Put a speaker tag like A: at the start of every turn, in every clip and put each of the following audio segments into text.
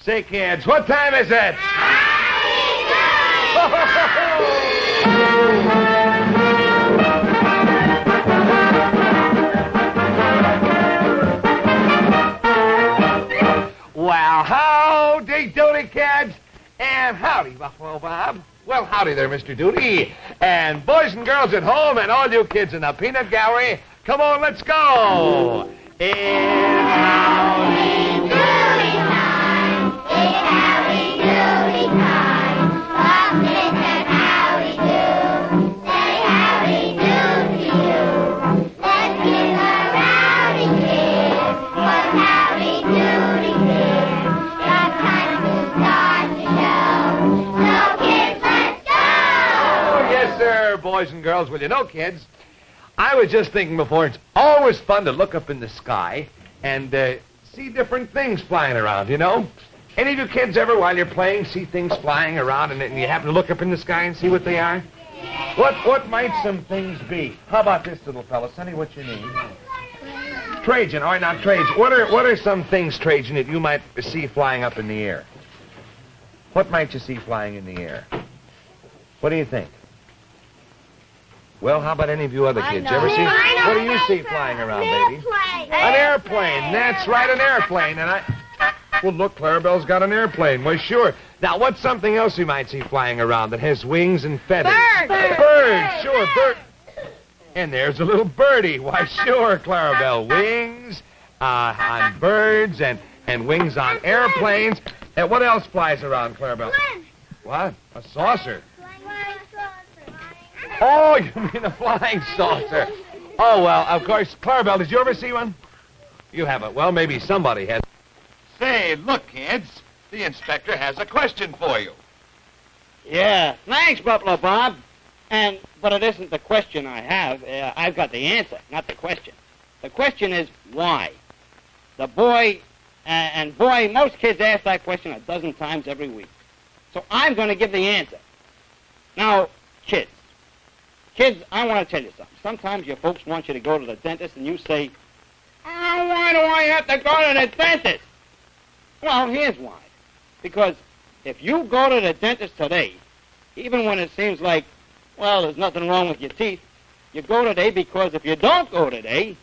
A: Say, kids, what time is it? Well, howdy doody, kids, and howdy, Buffalo Bob. Well, howdy there, Mr. Doody. And boys and girls at home and all you kids in the peanut gallery, come on, let's go. It's howdy doody time. It's howdy doody time. Come kids and howdy do. Say howdy do to you. Let's give a rowdy kid. What's howdy doody kid? Got time to start the show. So kids, let's go. Oh, yes, sir, boys and girls. Well, you know, kids, I was just thinking before, it's always fun to look up in the sky and see different things flying around, you know? Any of you kids ever, while you're playing, see things flying around and you happen to look up in the sky and see what they are? What might some things be? How about this little fella? Sonny, what's your name? Trajan. All right, now, Trajan, what are some things, Trajan, that you might see flying up in the air? What might you see flying in the air? What do you think? Well, how about any of you other kids? Ever see? What do you see flying around, baby? An airplane. That's right, an airplane. And well, look, Clarabell's got an airplane. Well, sure. Now, what's something else you might see flying around that has wings and feathers? Bird. Sure, bird. And there's a little birdie. Why, sure, Clarabell. Wings on birds and wings on airplanes. And what else flies around, Clarabell? What? A saucer. Oh, you mean a flying saucer. Oh, well, of course. Clarabell, did you ever see one? You haven't. Well, maybe somebody has. Say, look, kids. The inspector has a question for you.
B: Yeah, thanks, Buffalo Bob. But it isn't the question I have. I've got the answer, not the question. The question is why. Boy, most kids ask that question a dozen times every week. So I'm going to give the answer. Now, kids, I want to tell you something. Sometimes your folks want you to go to the dentist and you say, oh, why do I have to go to the dentist? Well, here's why. Because if you go to the dentist today, even when it seems like, well, there's nothing wrong with your teeth, you go today because if you don't go today,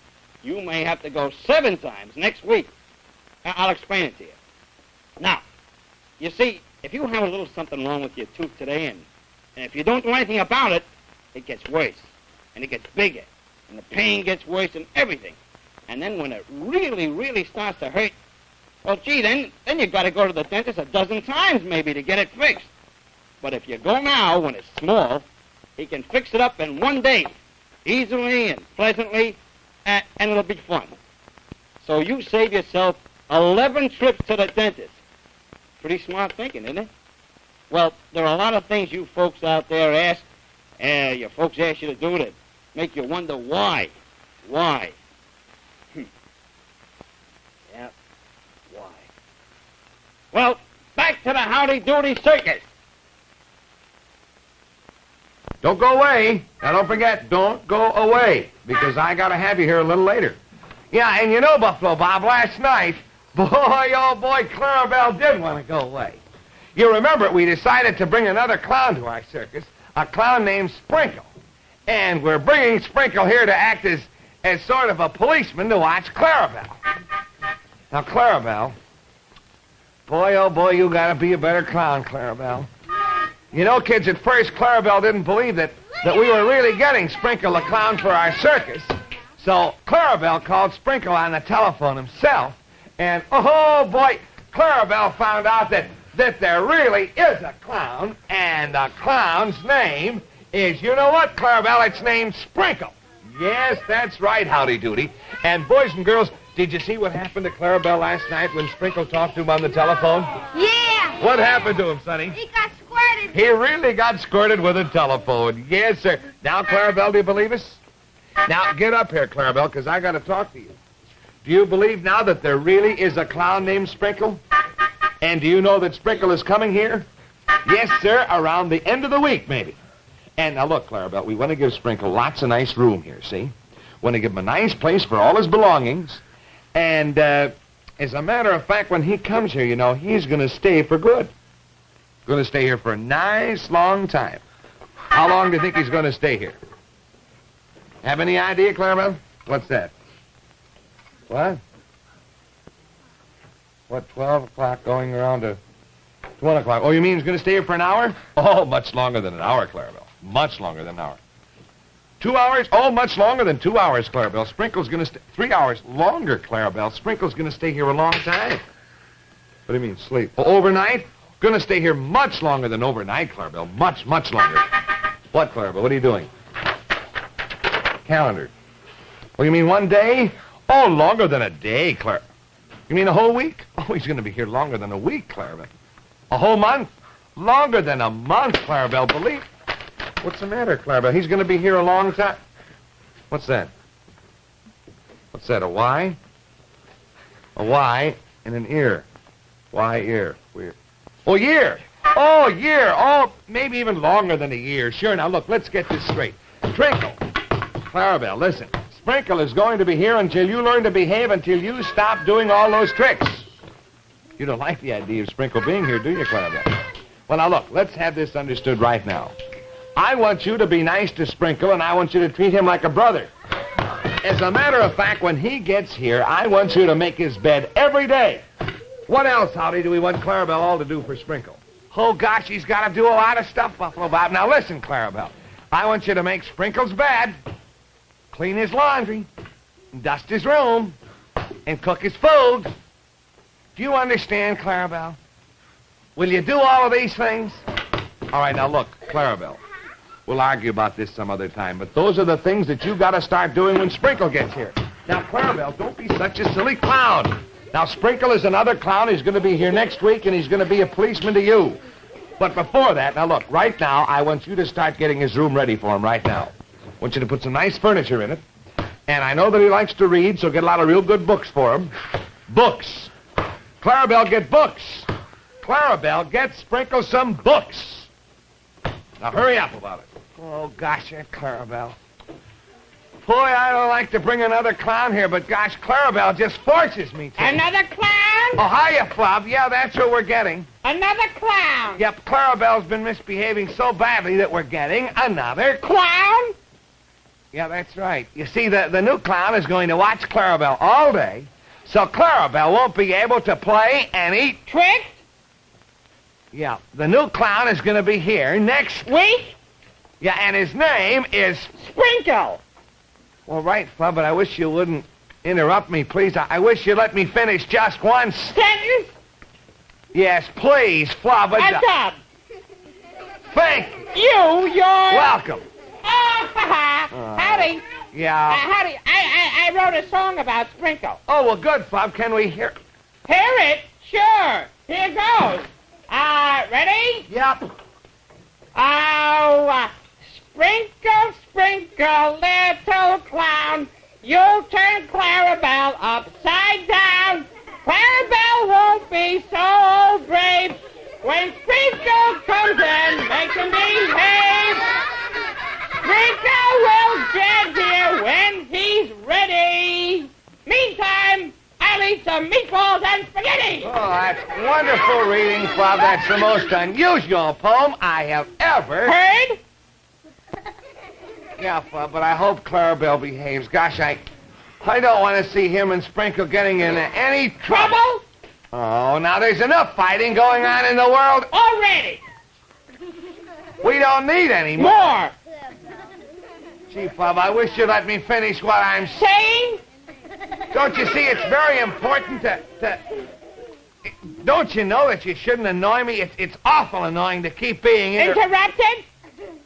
B: you may have to go 7 times next week. I'll explain it to you. Now, you see, if you have a little something wrong with your tooth today and if you don't do anything about it, it gets worse, and it gets bigger, and the pain gets worse and everything. And then when it really, really starts to hurt, well, gee, then you've got to go to the dentist a dozen times maybe to get it fixed. But if you go now when it's small, he can fix it up in one day, easily and pleasantly, and it'll be fun. So you save yourself 11 trips to the dentist. Pretty smart thinking, isn't it? Well, there are a lot of things you folks out there ask, your folks ask you to do to make you wonder why. Why? Yeah, why? Well, back to the Howdy Doody circus.
A: Don't go away. Now, don't forget, don't go away, because I got to have you here a little later. Yeah, and you know, Buffalo Bob, last night, boy, oh boy, Clarabell did want to go away. You remember, we decided to bring another clown to our circus, a clown named Sprinkle. And we're bringing Sprinkle here to act as sort of a policeman to watch Clarabell. Now, Clarabell, boy, oh boy, you got to be a better clown, Clarabell. You know, kids, at first, Clarabell didn't believe that we were really getting Sprinkle the clown for our circus. So Clarabell called Sprinkle on the telephone himself. And, oh boy, Clarabell found out that there really is a clown, and the clown's name is, you know what, Clarabell? It's named Sprinkle. Yes, that's right, Howdy Doody. And boys and girls, did you see what happened to Clarabell last night when Sprinkle talked to him on the telephone?
C: Yeah.
A: What happened to him, Sonny?
C: He got squirted.
A: He really got squirted with a telephone. Yes, sir. Now, Clarabell, do you believe us? Now, get up here, Clarabell, because I got to talk to you. Do you believe now that there really is a clown named Sprinkle? And do you know that Sprinkle is coming here? Yes, sir, around the end of the week, maybe. And now, look, Clarabell, we want to give Sprinkle lots of nice room here, see? Want to give him a nice place for all his belongings. And As a matter of fact, when he comes here, you know, he's going to stay for good. Going to stay here for a nice long time. How long do you think he's going to stay here? Have any idea, Clarabelle? What's that? What? What, 12 o'clock going around to 1 o'clock? Oh, you mean he's going to stay here for an hour? Oh, much longer than an hour, Clarabelle. Much longer than an hour. 2 hours? Oh, much longer than 2 hours, Clarabelle. Sprinkle's going to stay 3 hours longer, Clarabelle. Sprinkle's going to stay here a long time. What do you mean, sleep? Oh, overnight? Going to stay here much longer than overnight, Clarabelle. Much, much longer. What, Clarabelle? What are you doing? Calendar. Oh, you mean 1 day? Oh, longer than a day, Clarabelle. You mean a whole week? Oh, he's going to be here longer than a week, Clarabelle. A whole month? Longer than a month, Clarabelle. Believe. What's the matter, Clarabelle? He's going to be here a long time. What's that? What's that, a Y? A Y and an ear. Y, ear. Weird. Oh, year. Oh, year. Oh, maybe even longer than a year. Sure, now look, let's get this straight. Sprinkle. Clarabelle, listen. Sprinkle is going to be here until you learn to behave, until you stop doing all those tricks. You don't like the idea of Sprinkle being here, do you, Clarabelle? Well, now look, let's have this understood right now. I want you to be nice to Sprinkle, and I want you to treat him like a brother. As a matter of fact, when he gets here, I want you to make his bed every day. What else, Howdy, do we want Clarabelle all to do for Sprinkle? Oh, gosh, he's got to do a lot of stuff, Buffalo Bob. Now, listen, Clarabelle. I want you to make Sprinkle's bed, clean his laundry, dust his room, and cook his food. Do you understand, Clarabelle? Will you do all of these things? All right, now, look, Clarabelle. We'll argue about this some other time, but those are the things that you got to start doing when Sprinkle gets here. Now, Clarabelle, don't be such a silly clown. Now, Sprinkle is another clown. He's going to be here next week, and he's going to be a policeman to you. But before that, now look, right now, I want you to start getting his room ready for him right now. I want you to put some nice furniture in it. And I know that he likes to read, so get a lot of real good books for him. Books. Clarabelle, get books. Clarabelle, get Sprinkle some books. Now, hurry up about it. Oh, gosh, Clarabelle. Boy, I don't like to bring another clown here, but gosh, Clarabelle just forces me to.
C: Another clown?
A: Oh, hiya, Flub. Yeah, that's what we're getting.
C: Another clown?
A: Yep, Clarabelle's been misbehaving so badly that we're getting another
C: Clown?
A: Yeah, that's right. You see, the new clown is going to watch Clarabelle all day, so Clarabelle won't be able to play any
C: Tricks?
A: Yeah, the new clown is going to be here next
C: Week?
A: Yeah, and his name is
C: Sprinkle.
A: Well, right, Flub, but I wish you wouldn't interrupt me, please. I wish you'd let me finish just one
C: Sentence?
A: Yes, please, Flub.
C: A dub.
A: Thank
C: You're...
A: Welcome.
C: Oh, Howdy.
A: Yeah.
C: Howdy. I wrote a song about Sprinkle.
A: Oh, well, good, Flub. Can we hear...
C: Hear it? Sure. Here goes. Ready?
A: Yep.
C: Oh, Sprinkle, Sprinkle, little clown, you'll turn Clarabelle upside down. Clarabelle won't be so brave when Sprinkle comes and makes him behave. Sprinkle will get here when he's ready. Meantime, I'll eat some meatballs and spaghetti.
A: Oh, that's wonderful reading, Flub. That's the most unusual poem I have ever
C: Heard?
A: Yeah, Flub, but I hope Clarabelle behaves. Gosh, I don't want to see him and Sprinkle getting into any
C: Trouble?
A: Oh, now there's enough fighting going on in the world.
C: Already.
A: We don't need any more.
C: More.
A: Gee, Flub, I wish you'd let me finish what I'm saying.
C: Saying?
A: Don't you see it's very important to... Don't you know that you shouldn't annoy me? It's awful annoying to keep being
C: Interrupted?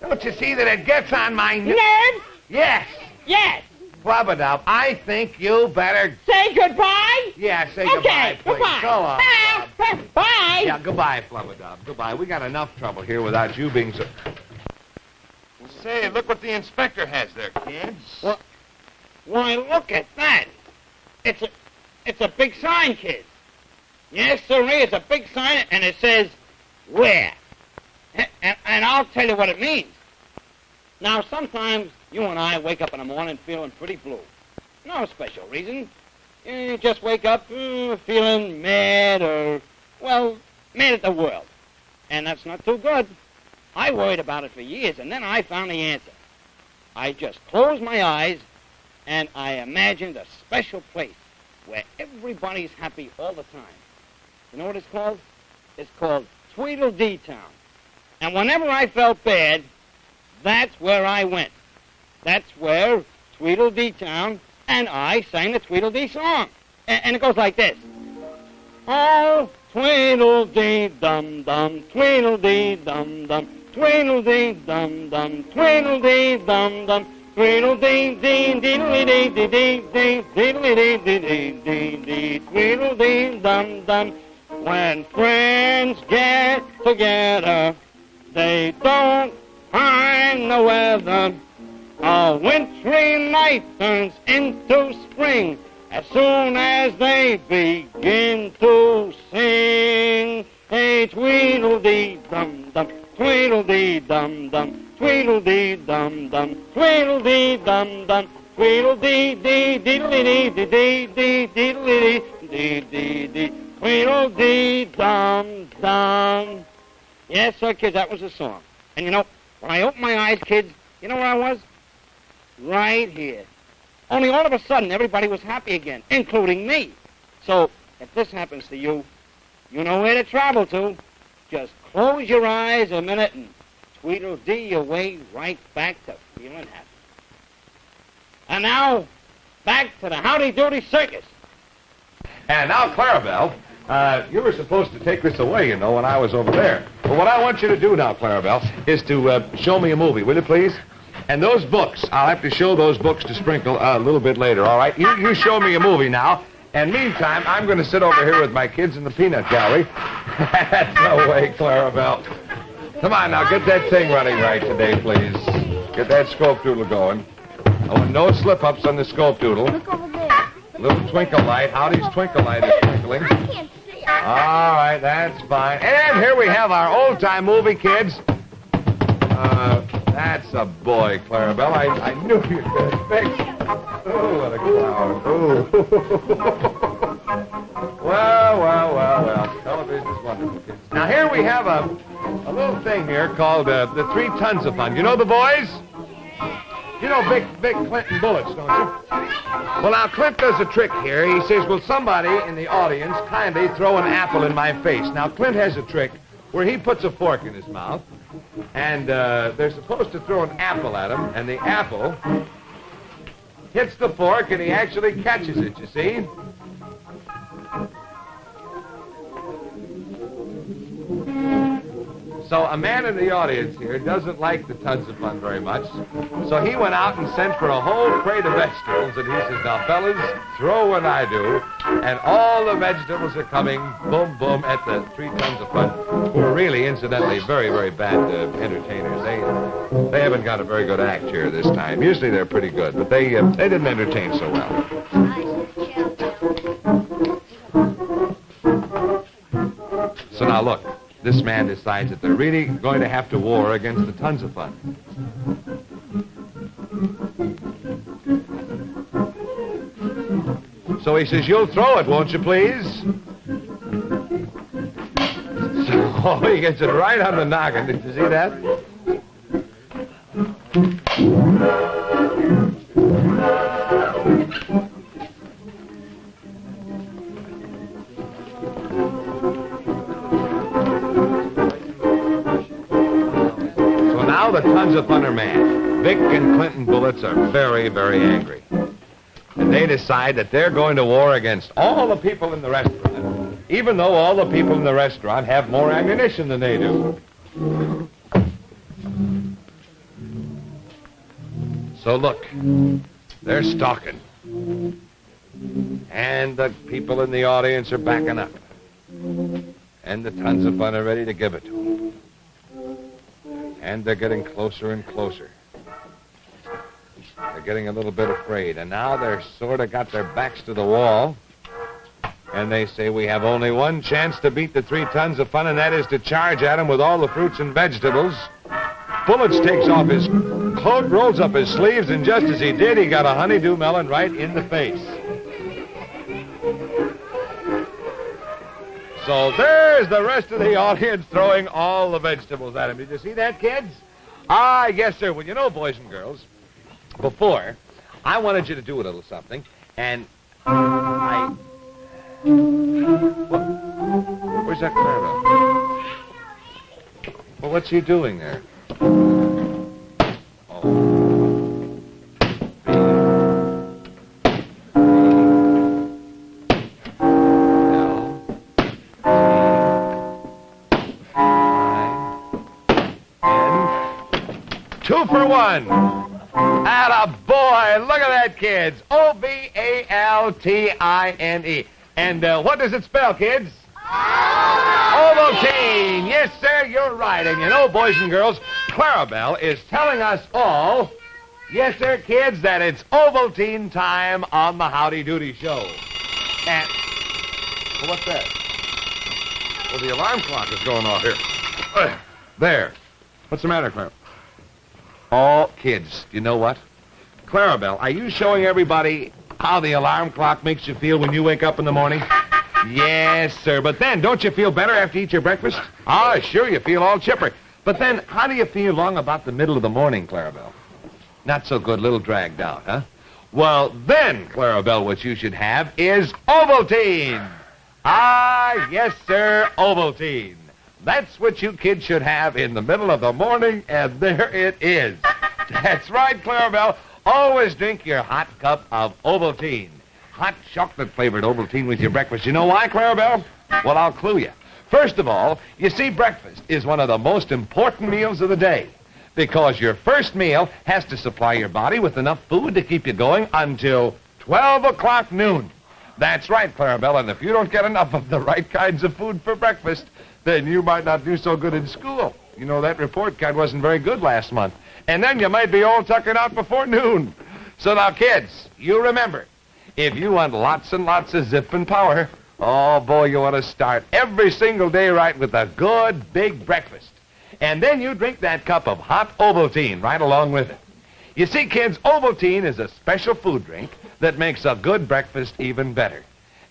A: Don't you see that it gets on my
C: Nerves?
A: Yes.
C: Yes.
A: Flubadub, I think you better...
C: Say goodbye?
A: Yeah, say
C: Okay,
A: goodbye, please.
C: goodbye.
A: So long, Flub.
C: Bye.
A: Yeah, goodbye, Flubadub. Goodbye. We got enough trouble here without you being so... Say, look what the inspector has there, kids.
B: Why, look at that. It's a big sign, kid. Yes, sir, it's a big sign, and it says, where? And I'll tell you what it means. Now, sometimes you and I wake up in the morning feeling pretty blue. No special reason. You just wake up feeling mad or, well, mad at the world. And that's not too good. I worried about it for years, and then I found the answer. I just closed my eyes, and I imagined a special place where everybody's happy all the time. You know what it's called? It's called Tweedledee Town. And whenever I felt bad, that's where I went. That's where Tweedledee Town, and I sang the Tweedledee song. And it goes like this. Oh, Tweedledee-dum-dum, Tweedledee-dum-dum, Tweedledee-dum-dum, Tweedledee-dum-dum, Tweedledee-dee-dee-dee-dee-dee-dee, Tweedledee-dee-dee-dee-dee, Tweedledee-dum-dum. When friends get together, they don't mind the weather. A wintry night turns into spring as soon as they begin to sing. Hey, Tweedledee-dum-dum, Tweedledee-dum-dum, Tweedledee-dum-dum, Tweedledee-dum-dum, Tweedledee-dee-dee-dee-dee-dee-dee-dee-dee-dee, Tweedledee-dum-dum. Yes, sir, kids, that was the song. And you know, when I opened my eyes, kids, you know where I was? Right here. Only all of a sudden, everybody was happy again, including me. So, if this happens to you, you know where to travel to. Just close your eyes a minute and Tweedledee your way right back to feeling happy. And now, back to the Howdy Doody Circus.
A: And now, Clarabell, you were supposed to take this away, you know, when I was over there. But what I want you to do now, Clarabell, is to show me a movie, will you please? And those books, I'll have to show those books to Sprinkle a little bit later, all right? You show me a movie now, and meantime, I'm going to sit over here with my kids in the peanut gallery. That's no way, Clarabell. Come on now, get that thing running right today, please. Get that scope doodle going. Oh, no slip-ups on the scope doodle.
D: Look over there.
A: Little twinkle light. Howdy's twinkle light is twinkling.
D: I can't see.
A: All right, that's fine. And here we have our old-time movie, kids. That's a boy, Clarabell. I knew you'd get it fixed. Oh, what a clown. Oh. Well. Television's wonderful, kids. Now, here we have a little thing here called the 3 Tons of Fun. You know the boys? You know big Clinton bullets, don't you? Well, now, Clint does a trick here. He says, will somebody in the audience kindly throw an apple in my face? Now, Clint has a trick where he puts a fork in his mouth, and they're supposed to throw an apple at him, and the apple hits the fork, and he actually catches it, you see? So a man in the audience here doesn't like the Tons of Fun very much, so he went out and sent for a whole crate of vegetables, and he says, now, fellas, throw when I do, and all the vegetables are coming, boom, boom, at the 3 Tons of Fun, who are really, incidentally, very, very bad entertainers. They haven't got a very good act here this time. Usually they're pretty good, but they didn't entertain so well. So now, look. This man decides that they're really going to have to war against the Tons of Fun. So he says, you'll throw it, won't you, please? So he gets it right on the noggin. Did you see that? Now the Tons of Fun are mad. Vic and Clinton bullets are very, very angry. And they decide that they're going to war against all the people in the restaurant, even though all the people in the restaurant have more ammunition than they do. So look, they're stalking. And the people in the audience are backing up. And the Tons of Fun are ready to give it to them. And they're getting closer and closer. They're getting a little bit afraid. And now they're sort of got their backs to the wall. And they say, we have only one chance to beat the 3 Tons of Fun, and that is to charge at him with all the fruits and vegetables. Bullets takes off his coat, rolls up his sleeves, and just as he did, he got a honeydew melon right in the face. So there's the rest of the audience throwing all the vegetables at him. Did you see that, kids? Ah, yes, sir. Well, you know, boys and girls, before, I wanted you to do a little something, and Where's that Clarabell? Well, what's he doing there? Two for one. Atta boy, look at that, kids. Ovaltine. And what does it spell, kids? Ovaltine. Yes, sir, you're right. And you know, boys and girls, Clarabell is telling us all, yes, sir, kids, that it's Ovaltine time on the Howdy Doody show. And, well, what's that? Well, the alarm clock is going off here. There. What's the matter, Clarabell? Oh, kids, you know what? Clarabell, are you showing everybody how the alarm clock makes you feel when you wake up in the morning? Yes, sir. But then, don't you feel better after you eat your breakfast? Ah, sure, you feel all chipper. But then, how do you feel long about the middle of the morning, Clarabell? Not so good, little dragged out, huh? Well, then, Clarabell, what you should have is Ovaltine. Ah, yes, sir, Ovaltine. That's what you kids should have in the middle of the morning, and there it is. That's right, Clarabell. Always drink your hot cup of Ovaltine. Hot chocolate-flavored Ovaltine with your breakfast. You know why, Clarabell? Well, I'll clue you. First of all, you see, breakfast is one of the most important meals of the day because your first meal has to supply your body with enough food to keep you going until 12 o'clock noon. That's right, Clarabell, and if you don't get enough of the right kinds of food for breakfast, then you might not do so good in school. You know, that report card wasn't very good last month. And then you might be all tuckered out before noon. So now, kids, you remember, if you want lots and lots of zip and power, oh, boy, you want to start every single day right with a good, big breakfast. And then you drink that cup of hot Ovaltine right along with it. You see, kids, Ovaltine is a special food drink that makes a good breakfast even better.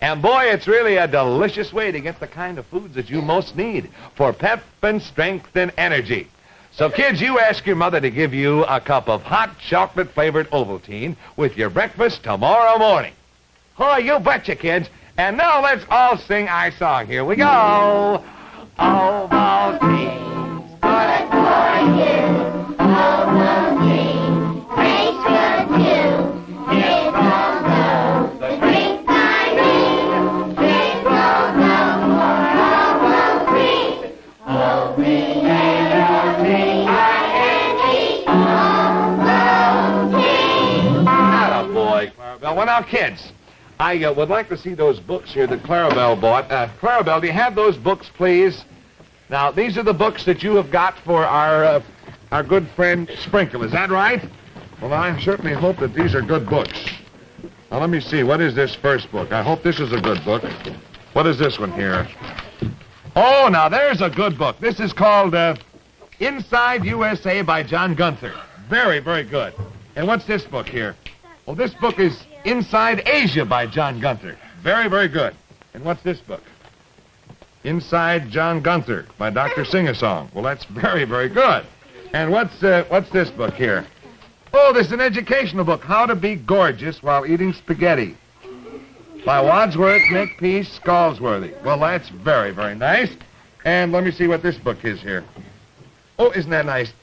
A: And, boy, it's really a delicious way to get the kind of foods that you most need for pep and strength and energy. So, kids, you ask your mother to give you a cup of hot chocolate-flavored Ovaltine with your breakfast tomorrow morning. Oh, you betcha, kids. And now let's all sing our song. Here we go. Ovaltine's good for you. Ovaltine tastes good, too. It all goes the drink I need. Drink will go for Ovaltine. Ovaltine. Attaboy, Clarabell. Well, now, kids, I would like to see those books here that Clarabell bought. Clarabell, do you have those books, please? Now, these are the books that you have got for our good friend Sprinkle. Is that right? Well, I certainly hope that these are good books. Now, let me see. What is this first book? I hope this is a good book. What is this one here? Oh, now, there's a good book. This is called Inside USA by John Gunther. Very, very good. And what's this book here? Well, this book is Inside Asia by John Gunther. Very, very good. And what's this book? Inside John Gunther by Dr. Sing-A-Song. Well, that's very, very good. And what's this book here? Oh, this is an educational book, How to Be Gorgeous While Eating Spaghetti by Wadsworth Makepeace Scalesworthy. Well, that's very, very nice. And let me see what this book is here. Oh, isn't that nice?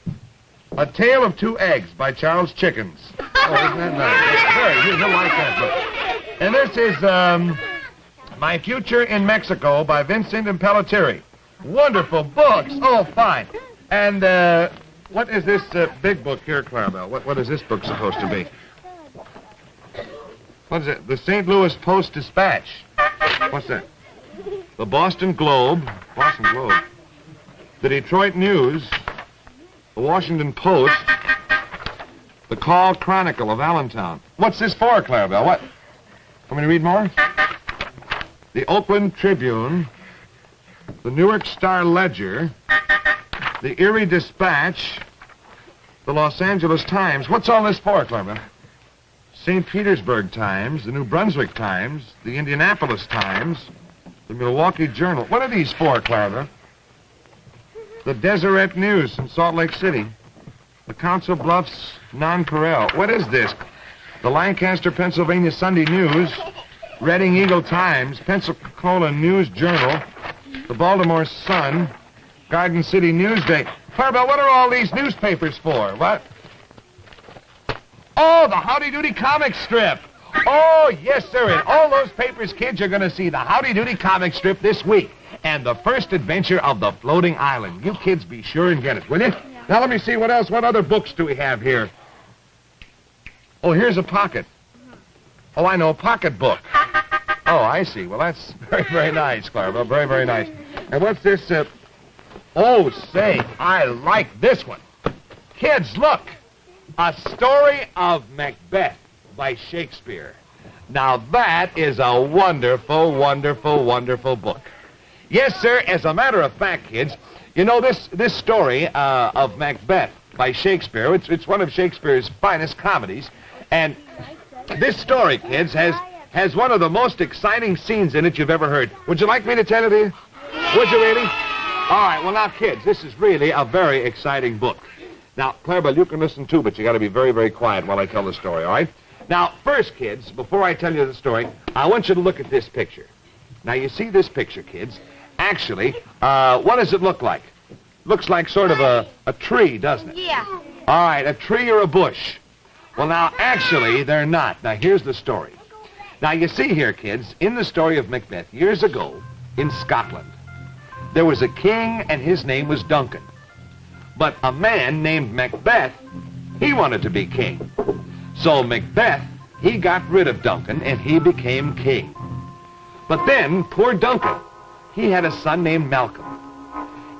A: A Tale of Two Eggs by Charles Chickens. Oh, isn't that nice? You'll like that book. And this is My Future in Mexico by Vincent and Pelletieri. Wonderful books. Oh, fine. And what is this big book here, Clarabell? What is this book supposed to be? What is it? The St. Louis Post-Dispatch. What's that? The Boston Globe. The Detroit News. The Washington Post. The Call Chronicle of Allentown. What's this for, Clarabell? What? Want me to read more? The Oakland Tribune. The Newark Star-Ledger. The Erie Dispatch. The Los Angeles Times. What's all this for, Clarabell? St. Petersburg Times. The New Brunswick Times. The Indianapolis Times. The Milwaukee Journal. What are these for, Clara? The Deseret News from Salt Lake City. The Council Bluffs Non-Corral. What is this? The Lancaster, Pennsylvania Sunday News. Reading Eagle Times. Pensacola News Journal. The Baltimore Sun. Garden City Newsday. Clarabell, what are all these newspapers for? What? Oh, the Howdy Doody comic strip. Oh, yes, sir. In all those papers, kids, you're going to see the Howdy Doody comic strip this week. And the first adventure of the floating island. You kids be sure and get it, will you? Yeah. Now, let me see what else. What other books do we have here? Oh, here's a pocket. Oh, I know, a pocket book. Oh, I see. Well, that's very, very nice, Clarabell. Very, very nice. And what's this? Oh, say, I like this one. Kids, look. A Story of Macbeth by Shakespeare. Now, that is a wonderful, wonderful, wonderful book. Yes, sir. As a matter of fact, kids, you know, this story of Macbeth by Shakespeare, it's one of Shakespeare's finest comedies. And this story, kids, has one of the most exciting scenes in it you've ever heard. Would you like me to tell it to you? Would you really? All right. Well, now, kids, this is really a very exciting book. Now, Clarabell, you can listen too, but you got to be very, very quiet while I tell the story, all right? Now, first, kids, before I tell you the story, I want you to look at this picture. Now, you see this picture, kids. Actually, what does it look like? Looks like sort of a tree, doesn't it?
C: Yeah.
A: All right, a tree or a bush. Well, now, actually, they're not. Now, here's the story. Now, you see here, kids, in the story of Macbeth, years ago, in Scotland, there was a king, and his name was Duncan. But a man named Macbeth, he wanted to be king. So Macbeth, he got rid of Duncan, and he became king. But then, poor Duncan, he had a son named Malcolm.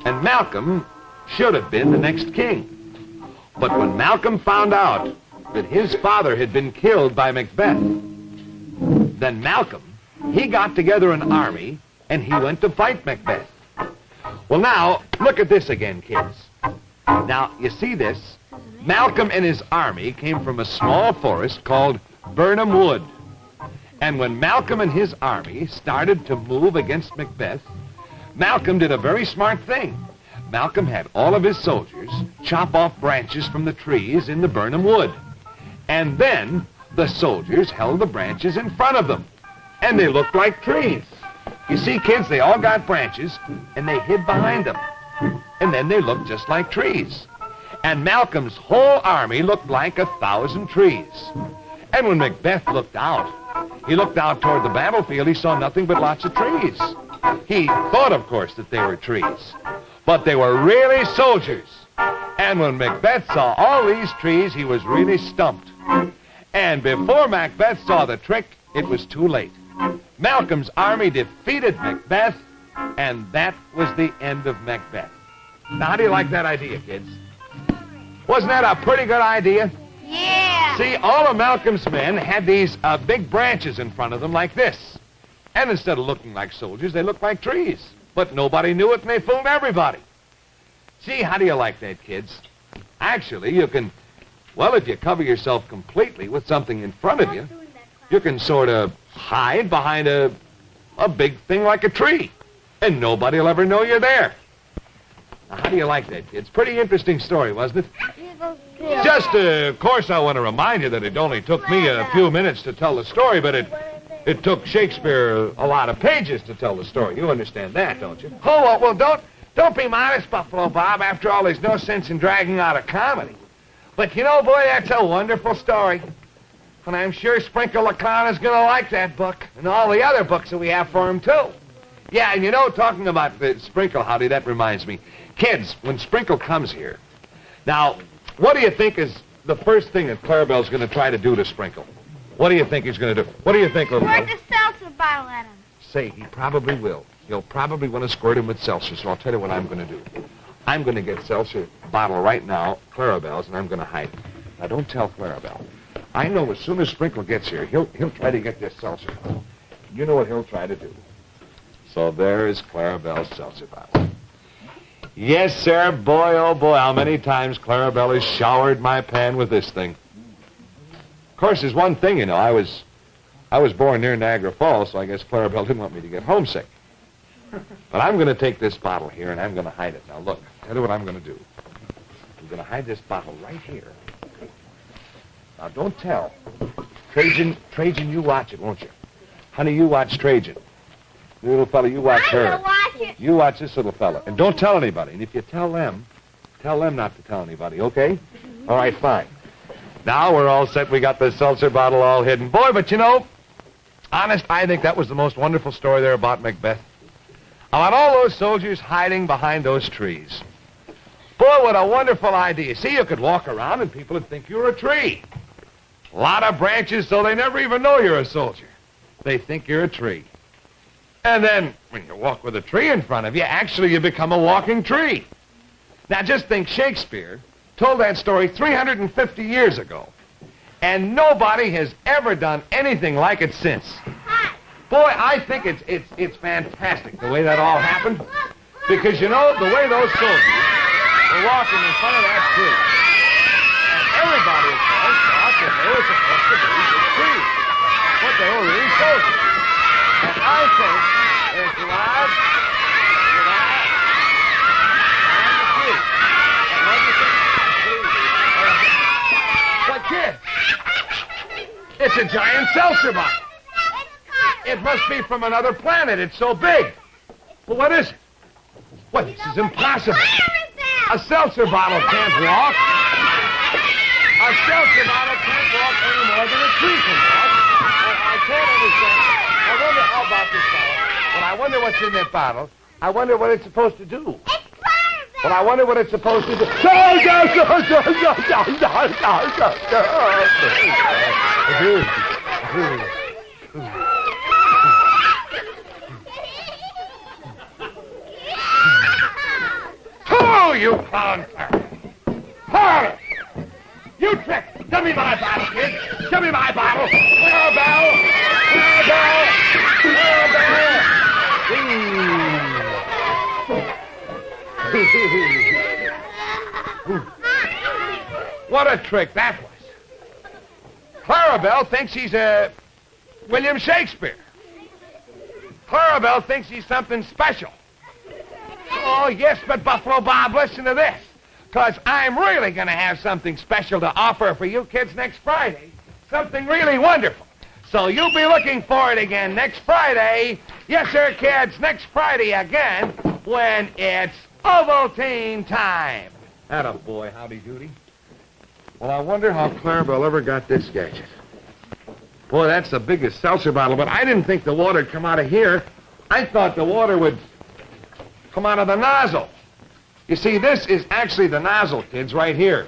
A: And Malcolm should have been the next king. But when Malcolm found out that his father had been killed by Macbeth, then Malcolm, he got together an army, and he went to fight Macbeth. Well, now, look at this again, kids. Now, you see this? Malcolm and his army came from a small forest called Burnham Wood. And when Malcolm and his army started to move against Macbeth, Malcolm did a very smart thing. Malcolm had all of his soldiers chop off branches from the trees in the Burnham Wood. And then the soldiers held the branches in front of them. And they looked like trees. You see, kids, they all got branches, and they hid behind them. And then they looked just like trees. And Malcolm's whole army looked like 1,000 trees. And when Macbeth looked out, he looked out toward the battlefield, he saw nothing but lots of trees. He thought, of course, that they were trees. But they were really soldiers. And when Macbeth saw all these trees, he was really stumped. And before Macbeth saw the trick, it was too late. Malcolm's army defeated Macbeth, and that was the end of Macbeth. Now, how do you like that idea, kids? Wasn't that a pretty good idea?
C: Yeah.
A: See, all of Malcolm's men had these big branches in front of them like this. And instead of looking like soldiers, they looked like trees. But nobody knew it, and they fooled everybody. See, how do you like that, kids? Actually, you can, well, if you cover yourself completely with something in front of you, you can sort of hide behind a big thing like a tree. And nobody will ever know you're there. Now, how do you like that, kids? Pretty interesting story, wasn't it? Just, of course, I want to remind you that it only took me a few minutes to tell the story, but it took Shakespeare a lot of pages to tell the story. You understand that, don't you? Oh, well, don't be modest, Buffalo Bob. After all, there's no sense in dragging out a comedy. But, you know, boy, that's a wonderful story. And I'm sure Sprinkle the Clown is going to like that book and all the other books that we have for him, too. Yeah, and you know, talking about the Sprinkle, Howdy, that reminds me. Kids, when Sprinkle comes here, now, what do you think is the first thing that Clarabell's going to try to do to Sprinkle? What do you think he's going to do? What do you think, little girl?
C: Squirt the seltzer bottle at him.
A: Say, he probably will. He'll probably want to squirt him with seltzer, so I'll tell you what I'm going to do. I'm going to get seltzer bottle right now, Clarabell's, and I'm going to hide it. Now, don't tell Clarabell. I know as soon as Sprinkle gets here, he'll try to get this seltzer. You know what he'll try to do. So there is Clarabell's seltzer bottle. Yes, sir. Boy, oh boy, how many times Clarabell has showered my pan with this thing. Of course, there's one thing, you know. I was born near Niagara Falls, so I guess Clarabell didn't want me to get homesick. But I'm going to take this bottle here, and I'm going to hide it. Now, look, tell you what I'm going to do. I'm going to hide this bottle right here. Now, don't tell. Trajan, you watch it, won't you? Honey, you watch Trajan. Little fella, you watch her.
C: I'm gonna watch it.
A: You watch this little fella. And don't tell anybody. And if you tell them not to tell anybody, okay? All right, fine. Now we're all set. We got the seltzer bottle all hidden. Boy, but you know, honest, I think that was the most wonderful story there about Macbeth. About all those soldiers hiding behind those trees. Boy, what a wonderful idea. See, you could walk around and people would think you're a tree. A lot of branches, so they never even know you're a soldier. They think you're a tree. And then, when you walk with a tree in front of you, actually you become a walking tree. Now, just think, Shakespeare told that story 350 years ago. And nobody has ever done anything like it since. Boy, I think it's fantastic the way that all happened. Because, you know, the way those soldiers were walking in front of that tree. And everybody, of course, thought that they were supposed to be the tree. But they were really soldiers. And I think there's Gerard, and the tree. And what do you think? But, kid, it's a giant seltzer bottle. It must be from another planet. It's so big. Well, what is it? What, this is impossible. A seltzer bottle can't walk. A seltzer bottle can't walk any more than a tree can walk. I can't understand. I wonder how about this bottle. Well, I wonder what's in that bottle. I wonder what it's supposed to do. Well, I wonder what it's supposed to do. Oh, you clown, Clarabell! You trick! Give me my bottle, kid! Give me my bottle! Clarabell! Clarabell! Clarabell! What a trick that was. Clarabell thinks he's William Shakespeare. Clarabell thinks he's something special. Oh, yes, but Buffalo Bob, listen to this. Because I'm really going to have something special to offer for you kids next Friday. Something really wonderful. So you'll be looking for it again next Friday. Yes, sir, kids, next Friday again when it's Ovaltine time. Attaboy, Howdy Doody. Well, I wonder how Clarabell ever got this gadget. Boy, that's the biggest seltzer bottle, but I didn't think the water would come out of here. I thought the water would come out of the nozzle. You see, this is actually the nozzle, kids, right here.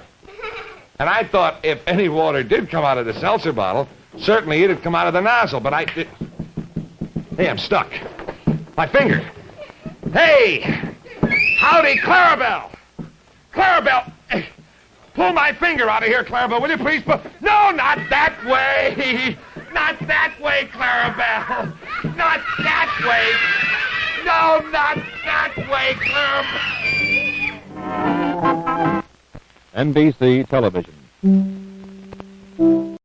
A: And I thought if any water did come out of the seltzer bottle, certainly it'd come out of the nozzle, but Hey, I'm stuck. My finger. Hey! Howdy, Clarabell! Clarabell! Pull my finger out of here, Clarabell, will you please? No, not that way! Not that way, Clarabell! Not that way! No, not that way, Clarabell!
D: NBC Television.